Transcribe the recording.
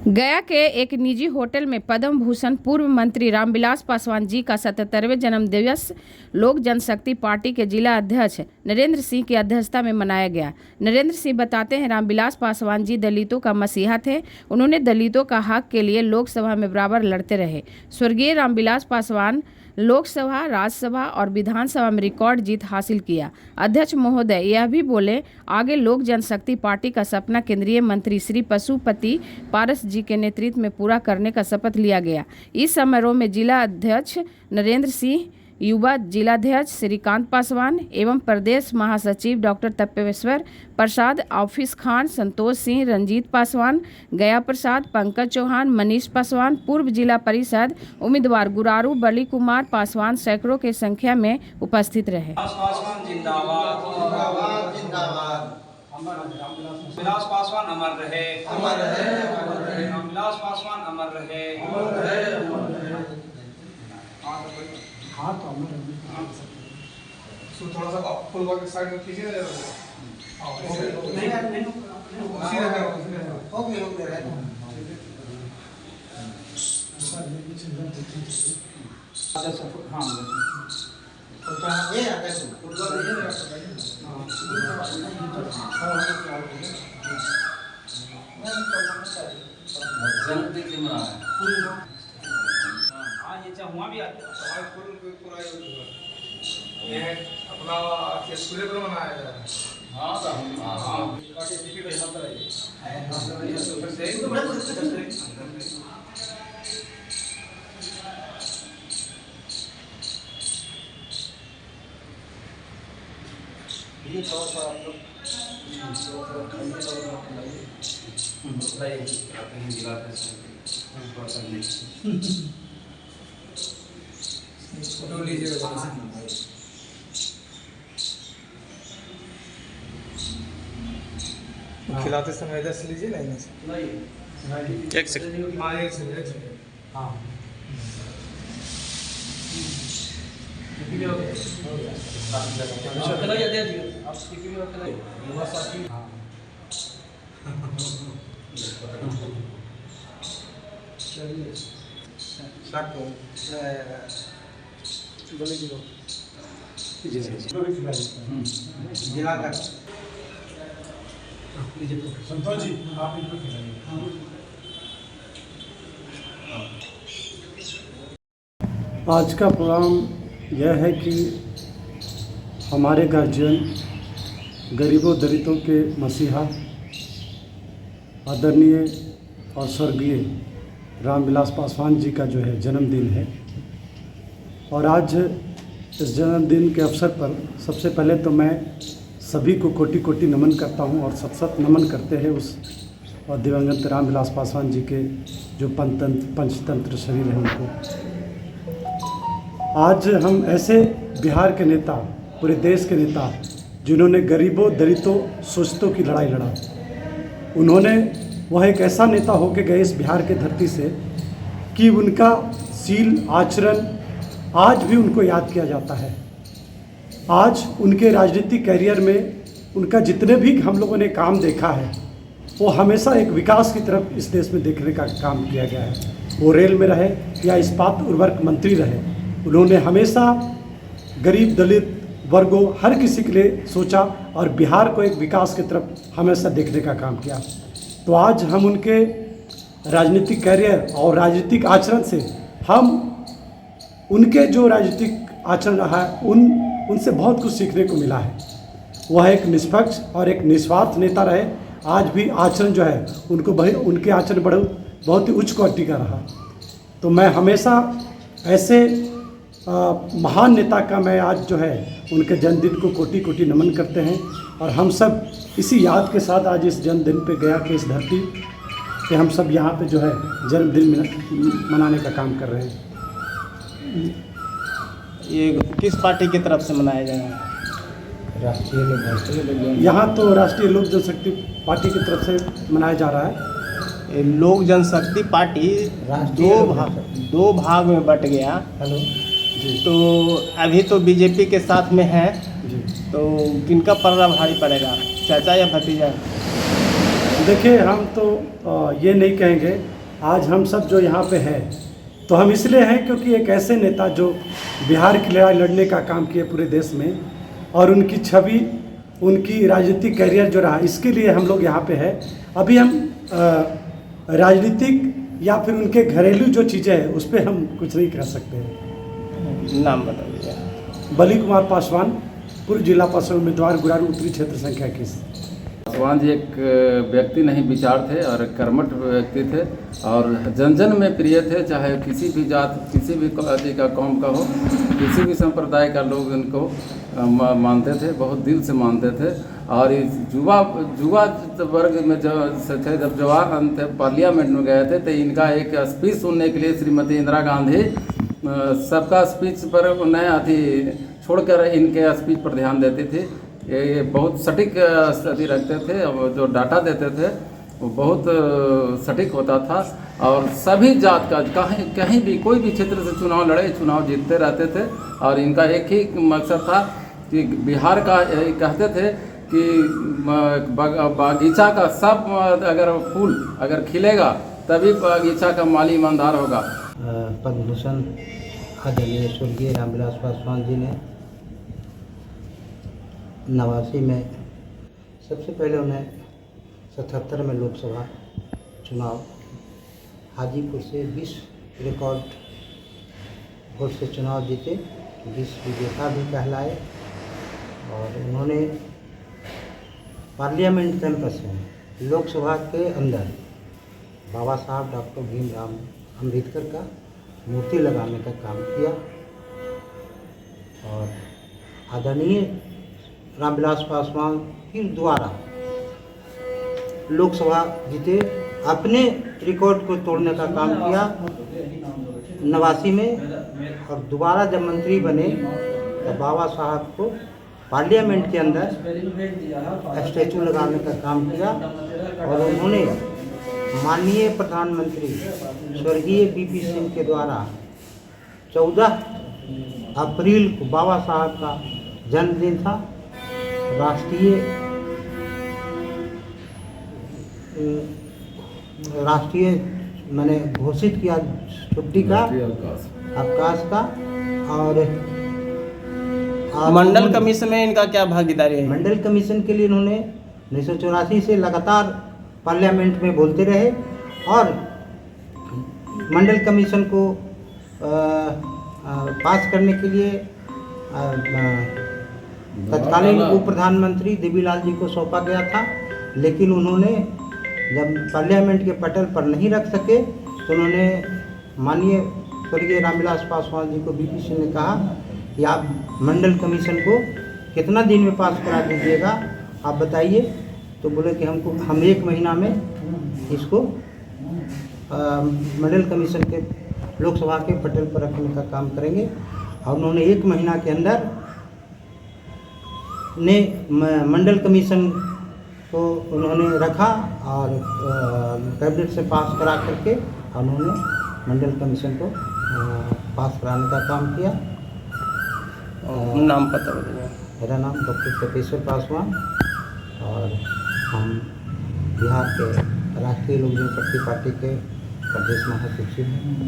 गया के एक निजी होटल में पद्म भूषण पूर्व मंत्री रामविलास पासवान जी का 77वें जन्मदिवस लोक जनशक्ति पार्टी के जिला अध्यक्ष नरेंद्र सिंह की अध्यक्षता में मनाया गया। नरेंद्र सिंह बताते हैं, रामविलास पासवान जी दलितों का मसीहा थे। उन्होंने दलितों का हक के लिए लोकसभा में बराबर लड़ते रहे। स्वर्गीय रामविलास पासवान लोकसभा, राज्यसभा और विधानसभा में रिकॉर्ड जीत हासिल किया। अध्यक्ष महोदय यह भी बोले, आगे लोक जनशक्ति पार्टी का सपना केंद्रीय मंत्री श्री पशुपति पारस जी के नेतृत्व में पूरा करने का शपथ लिया गया। इस समारोह में जिला अध्यक्ष नरेंद्र सिंह, युवा जिलाध्यक्ष श्रीकांत पासवान एवं प्रदेश महासचिव डॉक्टर तपेश्वर प्रसाद, ऑफिस खान, संतोष सिंह, रंजीत पासवान, गया प्रसाद, पंकज चौहान, मनीष पासवान, पूर्व जिला परिषद उम्मीदवार गुरारू बली कुमार पासवान सैकड़ों की संख्या में उपस्थित रहे। पासवान जिंदाबाद, रामविलास पासवान अमर रहे, रामविलास पासवान अमर रहे। हाँ तो थोड़ा सा फुल वर्क साइड में कीजिए ना जरा। नहीं ओके हाँ ये आता है वहाँ भी आते ये अपना स्कूल पर मनाया जा रहा है। हाँ तो हम ये थोड़ा सा आप लोग फोटो लीजिएगा। खिलाते समय इधर से लीजिए, लाइन से। एक सेकंड। हाँ एक सेकंड। हाँ संतोष जी आप इनको खिलाइए। आज का प्रोग्राम यह है कि हमारे गार्जियन, गरीबों दलितों के मसीहा, आदरणीय और स्वर्गीय रामविलास पासवान जी का जो है जन्मदिन है। और आज इस जन्मदिन के अवसर पर सबसे पहले तो मैं सभी को कोटि कोटि नमन करता हूं और सत सत नमन करते हैं उस और दिवंगत रामविलास पासवान जी के जो पंचतंत्र शरीर हैं उनको। आज हम ऐसे बिहार के नेता, पूरे देश के नेता, जिन्होंने गरीबों दलितों शोषितों की लड़ाई लड़ा, उन्होंने वह एक ऐसा नेता होके गए इस बिहार के धरती से कि उनका शील आचरण आज भी उनको याद किया जाता है। आज उनके राजनीतिक कैरियर में उनका जितने भी हम लोगों ने काम देखा है वो हमेशा एक विकास की तरफ इस देश में देखने का काम किया गया है। वो रेल में रहे या इस्पात उर्वरक मंत्री रहे, उन्होंने हमेशा गरीब दलित वर्गों हर किसी के लिए सोचा और बिहार को एक विकास की तरफ हमेशा देखने का काम किया। तो आज हम उनके राजनीतिक कैरियर और राजनीतिक आचरण से हम उनके जो राजनीतिक आचरण रहा है उनसे बहुत कुछ सीखने को मिला है। वह एक निष्पक्ष और एक निस्वार्थ नेता रहे। आज भी आचरण जो है उनके आचरण बहुत ही उच्च क्वालिटी का रहा। तो मैं हमेशा ऐसे महान नेता का मैं आज जो है उनके जन्मदिन को कोटि कोटि नमन करते हैं। और हम सब इसी याद के साथ आज इस जन्मदिन पे गया कि इस धरती पे हम सब यहाँ पे जो है जन्मदिन मनाने का काम कर रहे हैं। ये किस पार्टी की तरफ से मनाया जाएगा? राष्ट्रीय लोक, यहाँ तो राष्ट्रीय लोक जनशक्ति पार्टी की तरफ से मनाया जा रहा है। ये लोक जनशक्ति पार्टी दो भाग में बट गया। हेलो जी। तो अभी तो बीजेपी के साथ में है जी। तो किनका पलड़ा भारी पड़ेगा, चाचा या भतीजा? देखिए, हम तो ये नहीं कहेंगे। आज हम सब जो यहाँ पे हैं तो हम इसलिए हैं क्योंकि एक ऐसे नेता जो बिहार की लड़ाई लड़ने का काम किए पूरे देश में, और उनकी छवि, उनकी राजनीतिक कैरियर जो रहा, इसके लिए हम लोग यहाँ पे हैं। अभी हम राजनीतिक या फिर उनके घरेलू जो चीज़ें हैं उस पर हम कुछ नहीं कर सकते हैं। नाम बता दीजिए। बली कुमार पासवान, पूर्व जिला पार्षद उम्मीदवार, गुरारू उत्तरी क्षेत्र संख्या 21। पासवान जी एक व्यक्ति नहीं, विचार थे और कर्मठ व्यक्ति थे और जन जन में प्रिय थे। चाहे किसी भी जात, किसी भी जाति का, कौम का हो, किसी भी संप्रदाय का लोग इनको मानते थे, बहुत दिल से मानते थे। और इस युवा वर्ग में जो थे, जब जवान थे, पार्लियामेंट में गए थे तो इनका एक स्पीच सुनने के लिए श्रीमती इंदिरा गांधी सबका स्पीच पर उन्हें अति छोड़कर इनके स्पीच पर ध्यान देती थी। ये बहुत सटीक स्थिति रखते थे और जो डाटा देते थे वो बहुत सटीक होता था। और सभी जात का कहीं भी कोई भी क्षेत्र से चुनाव लड़े, चुनाव जीतते रहते थे। और इनका एक ही मकसद था कि बिहार का, कहते थे कि बागीचा का सब अगर फूल अगर खिलेगा तभी बागीचा का माली ईमानदार होगा। पद्म भूषण आदरणीय स्वर्गीय रामविलास पासवान जी ने 89 में, सबसे पहले उन्हें 77 में लोकसभा चुनाव हाजीपुर से 20 रिकॉर्ड वोट से चुनाव जीते, 20 विजेता भी कहलाए। और उन्होंने पार्लियामेंट कैंपस में, लोकसभा के अंदर बाबा साहब डॉक्टर भीमराव अम्बेडकर का मूर्ति लगाने का काम किया। और आदरणीय रामविलास पासवान फिर दोबारा लोकसभा जीते, अपने रिकॉर्ड को तोड़ने का काम किया 89 में। और दोबारा जब मंत्री बने तो बाबा साहब को पार्लियामेंट के अंदर स्टैचू लगाने का काम किया। और उन्होंने माननीय प्रधानमंत्री स्वर्गीय बीपी सिंह के द्वारा 14 अप्रैल को बाबा साहब का जन्मदिन था, राष्ट्रीय मैंने घोषित किया छुट्टी का, अवकाश का। और मंडल कमीशन में इनका क्या भागीदारी है? मंडल कमीशन के लिए इन्होंने 1984 से लगातार पार्लियामेंट में बोलते रहे। और मंडल कमीशन को पास करने के लिए तत्कालीन उप प्रधानमंत्री देवीलाल जी को सौंपा गया था। लेकिन उन्होंने जब पार्लियामेंट के पटल पर नहीं रख सके तो उन्होंने माननीय स्वर्गीय रामविलास पासवान जी को बीपी सिंह ने कहा कि आप मंडल कमीशन को कितना दिन में पास करा दीजिएगा, आप बताइए। तो बोले कि हम 1 महीना में इसको मंडल कमीशन के लोकसभा के पटल पर रखने का काम करेंगे। और उन्होंने 1 महीना के अंदर ने मंडल कमीशन को उन्होंने रखा और कैबिनेट से पास करा करके उन्होंने मंडल कमीशन को पास कराने का काम किया। नाम पता बताइए। मेरा नाम डॉक्टर तपेश्वर पासवान और हम बिहार के राष्ट्रीय लोक जनशक्ति पार्टी के प्रदेश महासचिव हैं।